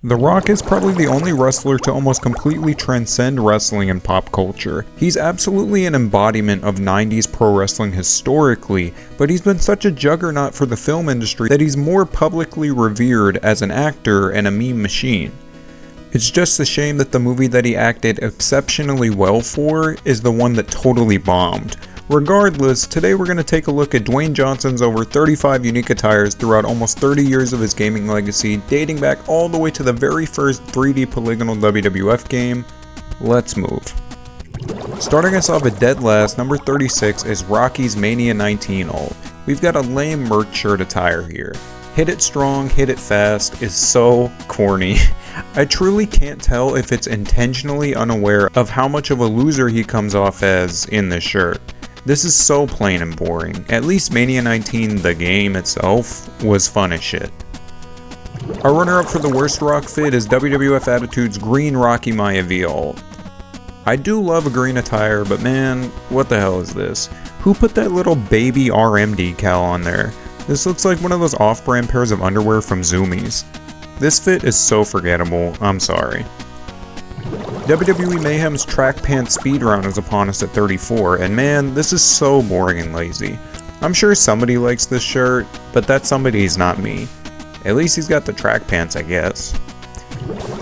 The Rock is probably the only wrestler to almost completely transcend wrestling and pop culture. He's absolutely an embodiment of 90s pro wrestling historically, but he's been such a juggernaut for the film industry that he's more publicly revered as an actor and a meme machine. It's just a shame that the movie that he acted exceptionally well for is the one that totally bombed. Regardless, today we're going to take a look at Dwayne Johnson's over 35 unique attires throughout almost 30 years of his gaming legacy, dating back all the way to the very first 3D polygonal WWF game. Let's move. Starting us off at dead last, number 36 is Rocky's Mania 19 ult. We've got a lame merch shirt attire here. Hit it strong, hit it fast is so corny. I truly can't tell if it's intentionally unaware of how much of a loser he comes off as in this shirt. This is so plain and boring. At least Mania 19, the game itself, was fun as shit. Our runner-up for the worst Rock fit is WWF Attitude's green Rocky Maivia ult. I do love a green attire, but man, what the hell is this? Who put that little baby RM decal on there? This looks like one of those off-brand pairs of underwear from Zoomies. This fit is so forgettable, I'm sorry. WWE Mayhem's track pants speed round is upon us at 34, and man, this is so boring and lazy. I'm sure somebody likes this shirt, but that somebody is not me. At least he's got the track pants, I guess.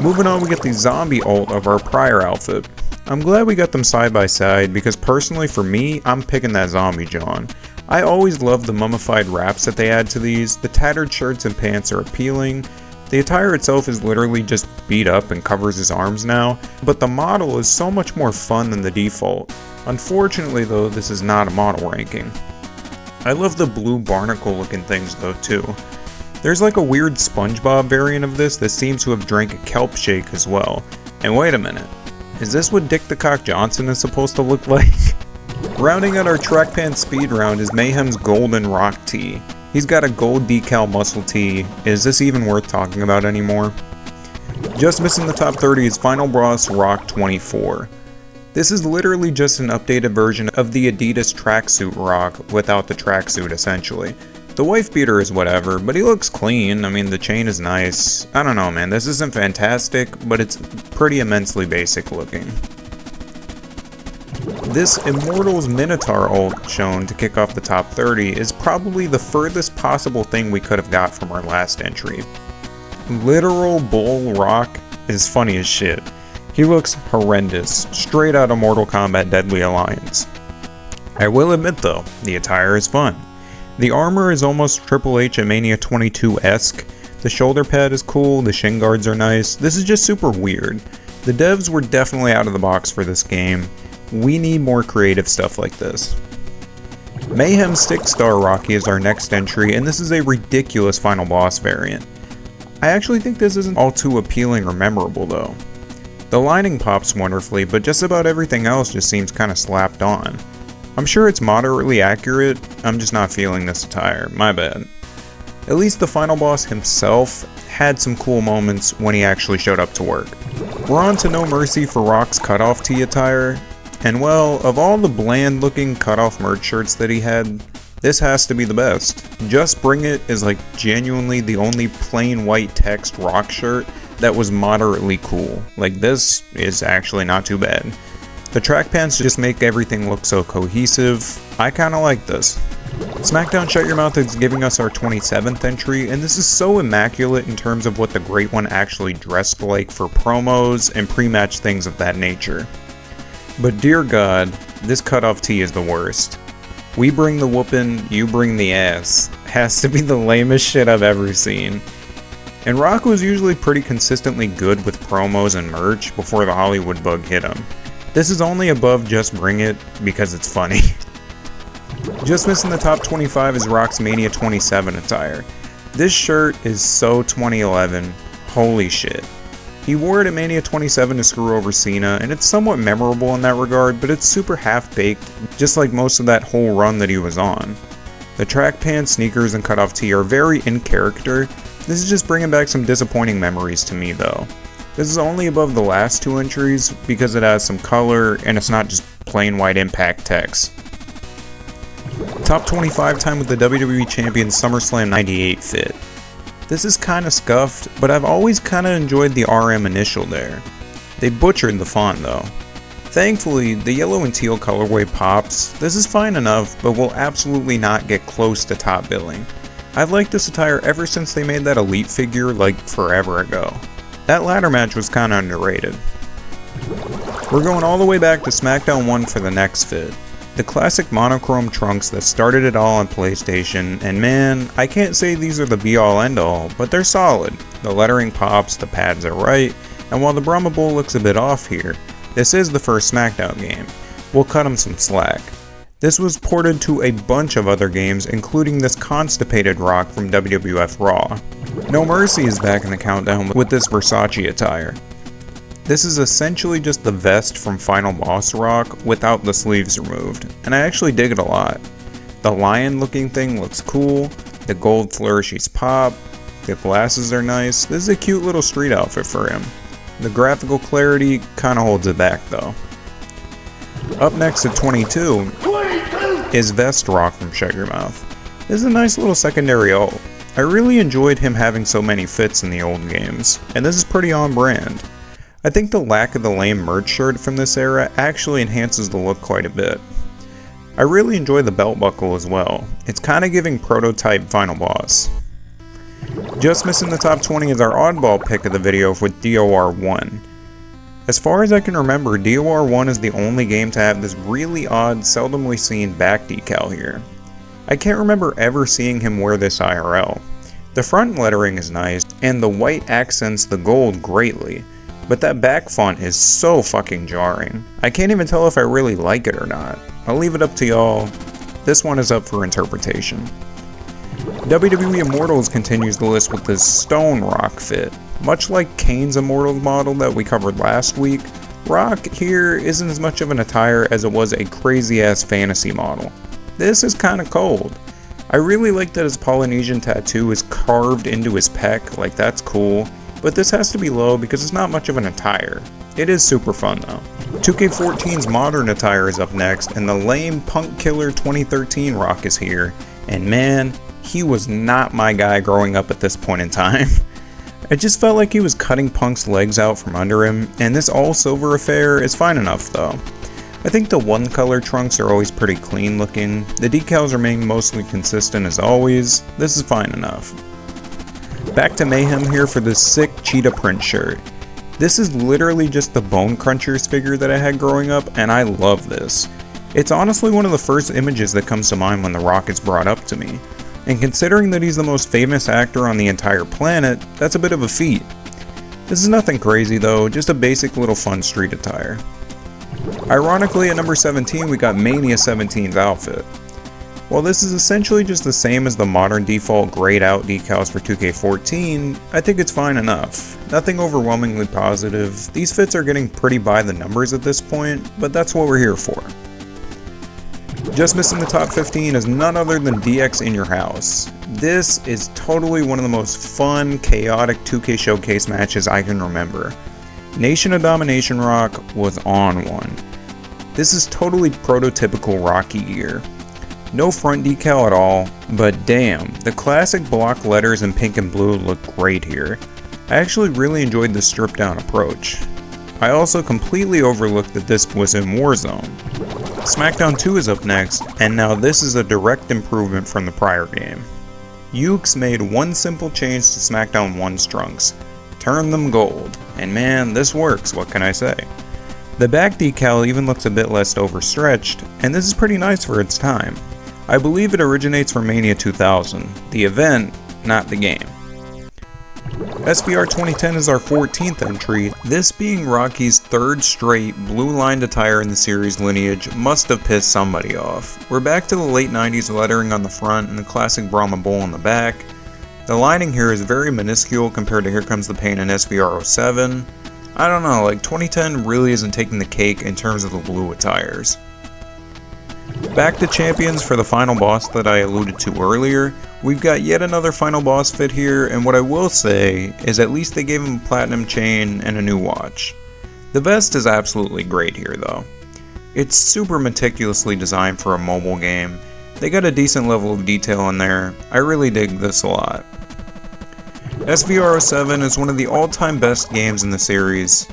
Moving on, we get the zombie ult of our prior outfit. I'm glad we got them side by side, because personally for me, I'm picking that zombie John. I always love the mummified wraps that they add to these. The tattered shirts and pants are appealing. The attire itself is literally just beat up and covers his arms now, but the model is so much more fun than the default. Unfortunately though, this is not a model ranking. I love the blue barnacle looking things though too. There's like a weird SpongeBob variant of this that seems to have drank a kelp shake as well. And wait a minute, is this what Dick the Cock Johnson is supposed to look like? Rounding out our track pants speed round is Mayhem's golden Rock tee. He's got a gold decal muscle tee. Is this even worth talking about anymore? Just missing the top 30 is Final Boss Rock 24. This is literally just an updated version of the Adidas tracksuit Rock without the tracksuit essentially. The wife beater is whatever, but he looks clean. I mean, the chain is nice. I don't know, man, this isn't fantastic, but it's pretty immensely basic looking. This Immortals Minotaur ult shown to kick off the top 30 is probably the furthest possible thing we could have got from our last entry. Literal Bull Rock is funny as shit. He looks horrendous, straight out of Mortal Kombat Deadly Alliance. I will admit though, the attire is fun. The armor is almost Triple H and Mania 22-esque. The shoulder pad is cool, the shin guards are nice. This is just super weird. The devs were definitely out of the box for this game. We need more creative stuff like this. Mayhem Stick Star Rocky is our next entry, and this is a ridiculous final boss variant. I actually think this isn't all too appealing or memorable though. The lining pops wonderfully, but just about everything else just seems kinda slapped on. I'm sure it's moderately accurate, I'm just not feeling this attire, my bad. At least the final boss himself had some cool moments when he actually showed up to work. We're on to No Mercy for Rock's cutoff tee attire. And well, of all the bland looking cutoff merch shirts that he had, this has to be the best. Just Bring It is like genuinely the only plain white text Rock shirt that was moderately cool. Like this is actually not too bad. The track pants just make everything look so cohesive. I kinda like this. SmackDown Shut Your Mouth is giving us our 27th entry, and this is so immaculate in terms of what the Great One actually dressed like for promos and pre-match things of that nature. But dear God, this cutoff tee is the worst. We bring the whoopin', you bring the ass. Has to be the lamest shit I've ever seen. And Rock was usually pretty consistently good with promos and merch before the Hollywood bug hit him. This is only above Just Bring It because it's funny. Just missing the top 25 is Rock's Mania 27 attire. This shirt is so 2011, holy shit. He wore it at Mania 27 to screw over Cena, and it's somewhat memorable in that regard, but it's super half-baked, just like most of that whole run that he was on. The track pants, sneakers, and cutoff tee are very in character. This is just bringing back some disappointing memories to me though. This is only above the last two entries because it has some color, and it's not just plain white Impact text. Top 25 time with the WWE Champion SummerSlam 98 fit. This is kinda scuffed, but I've always kinda enjoyed the RM initial there. They butchered the font though. Thankfully, the yellow and teal colorway pops. This is fine enough, but will absolutely not get close to top billing. I've liked this attire ever since they made that Elite figure like forever ago. That ladder match was kinda underrated. We're going all the way back to SmackDown 1 for the next fit. The classic monochrome trunks that started it all on PlayStation, and man, I can't say these are the be-all end-all, but they're solid. The lettering pops, the pads are right, and while the Brahma Bull looks a bit off here, this is the first SmackDown game. We'll cut him some slack. This was ported to a bunch of other games, including this constipated Rock from WWF Raw. No Mercy is back in the countdown with this Versace attire. This is essentially just the vest from Final Boss Rock without the sleeves removed, and I actually dig it a lot. The lion looking thing looks cool, the gold flourishes pop, the glasses are nice. This is a cute little street outfit for him. The graphical clarity kinda holds it back though. Up next at 22 is Vest Rock from Shut Your Mouth. This is a nice little secondary ult. I really enjoyed him having so many fits in the old games, and this is pretty on brand. I think the lack of the lame merch shirt from this era actually enhances the look quite a bit. I really enjoy the belt buckle as well. It's kinda giving prototype Final Boss. Just missing the top 20 is our oddball pick of the video with DOR1. As far as I can remember, DOR1 is the only game to have this really odd, seldomly seen back decal here. I can't remember ever seeing him wear this IRL. The front lettering is nice, and the white accents the gold greatly, but that back font is so fucking jarring. I can't even tell if I really like it or not. I'll leave it up to y'all. This one is up for interpretation. WWE Immortals continues the list with this Stone Rock fit. Much like Kane's Immortals model that we covered last week, Rock here isn't as much of an attire as it was a crazy ass fantasy model. This is kinda cold. I really like that his Polynesian tattoo is carved into his pec, like that's cool, but this has to be low because it's not much of an attire. It is super fun though. 2K14's modern attire is up next, and the lame Punk Killer 2013 Rock is here, and man, he was not my guy growing up at this point in time. I just felt like he was cutting Punk's legs out from under him, and this all silver affair is fine enough though. I think the one color trunks are always pretty clean looking, the decals remain mostly consistent as always, this is fine enough. Back to Mayhem here for this sick cheetah print shirt. This is literally just the Bone Crunchers figure that I had growing up, and I love this. It's honestly one of the first images that comes to mind when The Rock is brought up to me. And considering that he's the most famous actor on the entire planet, that's a bit of a feat. This is nothing crazy though, just a basic little fun street attire. Ironically, at number 17 we got Mania 17's outfit. While this is essentially just the same as the modern default grayed out decals for 2K14, I think it's fine enough. Nothing overwhelmingly positive, these fits are getting pretty by the numbers at this point, but that's what we're here for. Just missing the top 15 is none other than DX In Your House. This is totally one of the most fun, chaotic 2K showcase matches I can remember. Nation of Domination Rock was on one. This is totally prototypical Rocky gear. No front decal at all, but damn, the classic block letters in pink and blue look great here. I actually really enjoyed the stripped down approach. I also completely overlooked that this was in Warzone. SmackDown 2 is up next, and now this is a direct improvement from the prior game. Ukes made one simple change to SmackDown 1's trunks. Turn them gold. And man, this works, what can I say? The back decal even looks a bit less overstretched, and this is pretty nice for its time. I believe it originates from Mania 2000, the event, not the game. SBR 2010 is our 14th entry, this being Rocky's third straight blue-lined attire in the series lineage must have pissed somebody off. We're back to the late 90s lettering on the front and the classic Brahma Bull on the back. The lining here is very minuscule compared to Here Comes the Pain in SBR 07. I don't know, like 2010 really isn't taking the cake in terms of the blue attires. Back to Champions for the final boss that I alluded to earlier. We've got yet another final boss fit here, and what I will say is at least they gave him a platinum chain and a new watch. The vest is absolutely great here though. It's super meticulously designed for a mobile game. They got a decent level of detail in there. I really dig this a lot. SVR07 is one of the all-time best games in the series,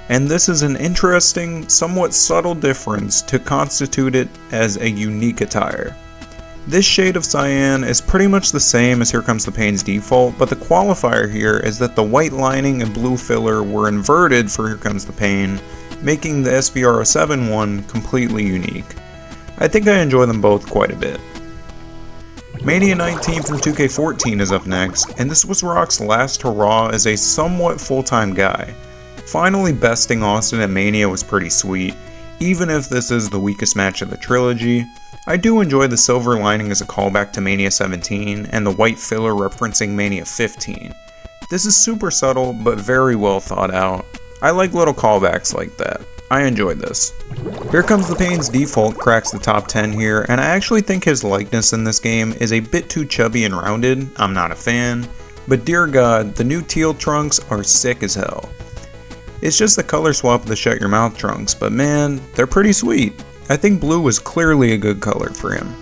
and this is an interesting, somewhat subtle difference to constitute it as a unique attire. This shade of cyan is pretty much the same as Here Comes the Pain's default, but the qualifier here is that the white lining and blue filler were inverted for Here Comes the Pain, making the SVR07 one completely unique. I think I enjoy them both quite a bit. Mania 19 from 2K14 is up next, and this was Rock's last hurrah as a somewhat full-time guy. Finally besting Austin at Mania was pretty sweet, even if this is the weakest match of the trilogy. I do enjoy the silver lining as a callback to Mania 17, and the white filler referencing Mania 15. This is super subtle, but very well thought out. I like little callbacks like that. I enjoyed this. Here Comes the Pain's default cracks the top 10 here, and I actually think his likeness in this game is a bit too chubby and rounded. I'm not a fan, but dear god, the new teal trunks are sick as hell. It's just the color swap of the Shut Your Mouth trunks, but man, they're pretty sweet. I think blue was clearly a good color for him.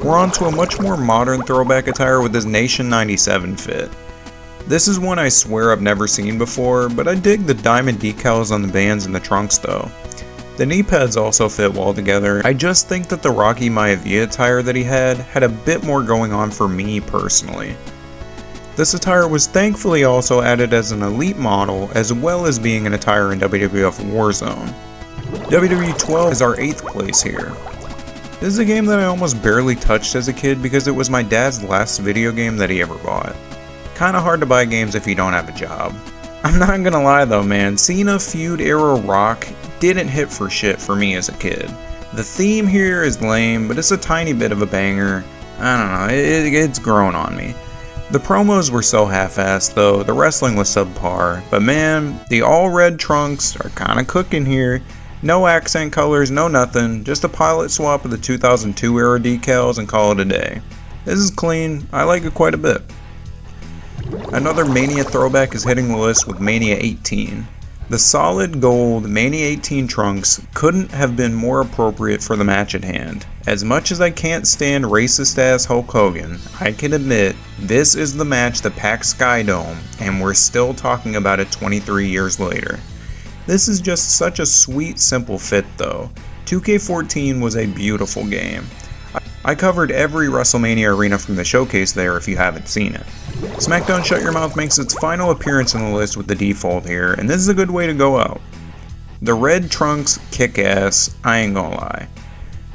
We're on to a much more modern throwback attire with his Nation 97 fit. This is one I swear I've never seen before, but I dig the diamond decals on the bands and the trunks though. The knee pads also fit well together. I just think that the Rocky Maivia attire that he had a bit more going on for me personally. This attire was thankfully also added as an elite model, as well as being an attire in WWF Warzone. WWE 12 is our 8th place here. This is a game that I almost barely touched as a kid because it was my dad's last video game that he ever bought. Kinda hard to buy games if you don't have a job. I'm not gonna lie though man, Cena feud era Rock didn't hit for shit for me as a kid. The theme here is lame, but it's a tiny bit of a banger. I don't know, it's grown on me. The promos were so half-assed though, the wrestling was subpar, but man, the all-red trunks are kinda cooking here. No accent colors, no nothing, just a pilot swap of the 2002 era decals and call it a day. This is clean, I like it quite a bit. Another Mania throwback is hitting the list with Mania 18. The solid gold Mania 18 trunks couldn't have been more appropriate for the match at hand. As much as I can't stand racist ass Hulk Hogan, I can admit this is the match that packed Skydome, and we're still talking about it 23 years later. This is just such a sweet, simple fit though. 2K14 was a beautiful game. I covered every WrestleMania arena from the showcase there if you haven't seen it. SmackDown Shut Your Mouth makes its final appearance on the list with the default here, and this is a good way to go out. The red trunks kick ass, I ain't gonna lie.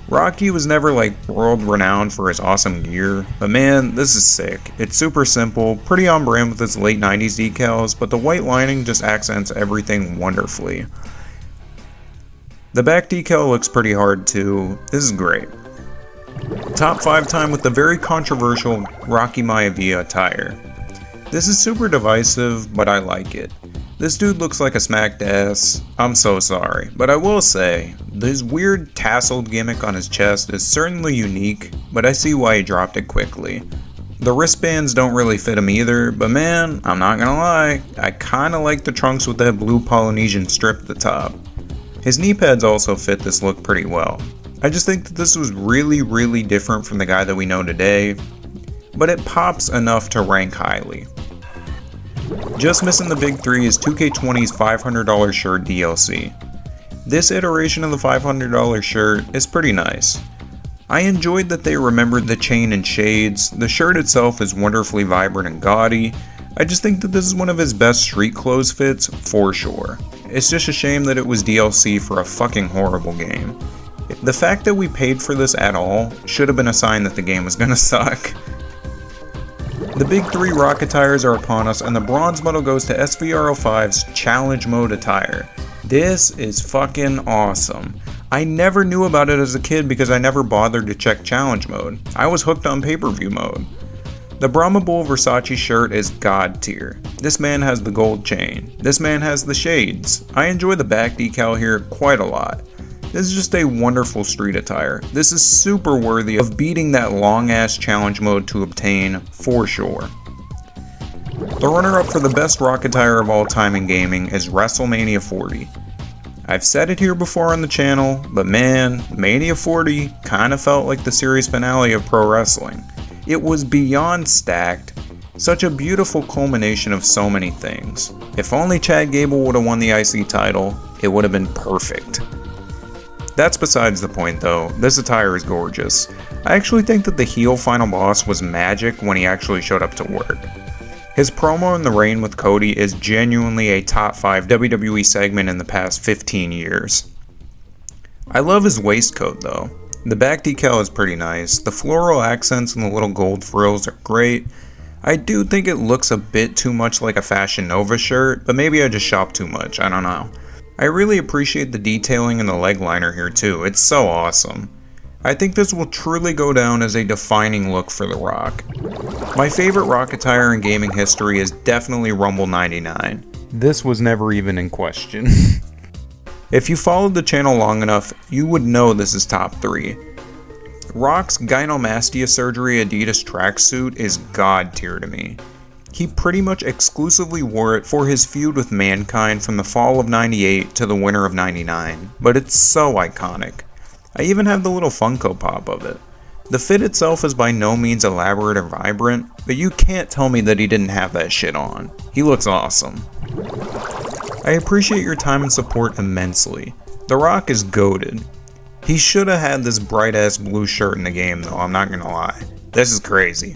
Rocky was never like world renowned for his awesome gear, but man, this is sick. It's super simple, pretty on brand with its late 90s decals, but the white lining just accents everything wonderfully. The back decal looks pretty hard too. This is great. Top 5 time with the very controversial Rocky Maivia attire. This is super divisive, but I like it. This dude looks like a smacked ass. I'm so sorry, but I will say, this weird tasseled gimmick on his chest is certainly unique, but I see why he dropped it quickly. The wristbands don't really fit him either, but man, I'm not gonna lie, I kinda like the trunks with that blue Polynesian strip at the top. His knee pads also fit this look pretty well. I just think that this was really different from the guy that we know today, but it pops enough to rank highly. Just missing the big 3 is 2K20's $500 shirt DLC. This iteration of the $500 shirt is pretty nice. I enjoyed that they remembered the chain and shades. The shirt itself is wonderfully vibrant and gaudy. I just think that this is one of his best street clothes fits for sure. It's just a shame that it was DLC for a fucking horrible game. The fact that we paid for this at all should have been a sign that the game was gonna suck. The big 3 Rock attires are upon us, and the bronze medal goes to SVR05's Challenge Mode attire. This is fucking awesome. I never knew about it as a kid because I never bothered to check Challenge Mode. I was hooked on pay-per-view mode. The Brahma Bull Versace shirt is god tier. This man has the gold chain. This man has the shades. I enjoy the back decal here quite a lot. This is just a wonderful street attire. This is super worthy of beating that long ass challenge mode to obtain, for sure. The runner-up for the best rock attire of all time in gaming is WrestleMania 40. I've said it here before on the channel, but man, Mania 40 kinda felt like the series finale of pro wrestling. It was beyond stacked, Such a beautiful culmination of so many things. If only Chad Gable would have won the IC title, it would have been perfect. That's besides the point though, this attire is gorgeous. I actually think that the heel final boss was magic when he actually showed up to work. His promo in the ring with Cody is genuinely a top 5 WWE segment in the past 15 years. I love his waistcoat though. The back decal is pretty nice, the floral accents and the little gold frills are great. I do think it looks a bit too much like a Fashion Nova shirt, but maybe I just shop too much, I don't know. I really appreciate the detailing in the leg liner here too, it's so awesome. I think this will truly go down as a defining look for The Rock. My favorite Rock attire in gaming history is definitely Rumble 99. This was never even in question. If you followed the channel long enough, you would know this is top 3. Rock's gynecomastia surgery Adidas tracksuit is god tier to me. He pretty much exclusively wore it for his feud with Mankind from the fall of 98 to the winter of 99, but it's so iconic. I even have the little Funko Pop of it. The fit itself is by no means elaborate or vibrant, but you can't tell me that he didn't have that shit on. He looks awesome. I appreciate your time and support immensely. The Rock is goated. He should have had this bright ass blue shirt in the game though, I'm not gonna lie. This is crazy.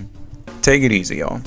Take it easy, y'all.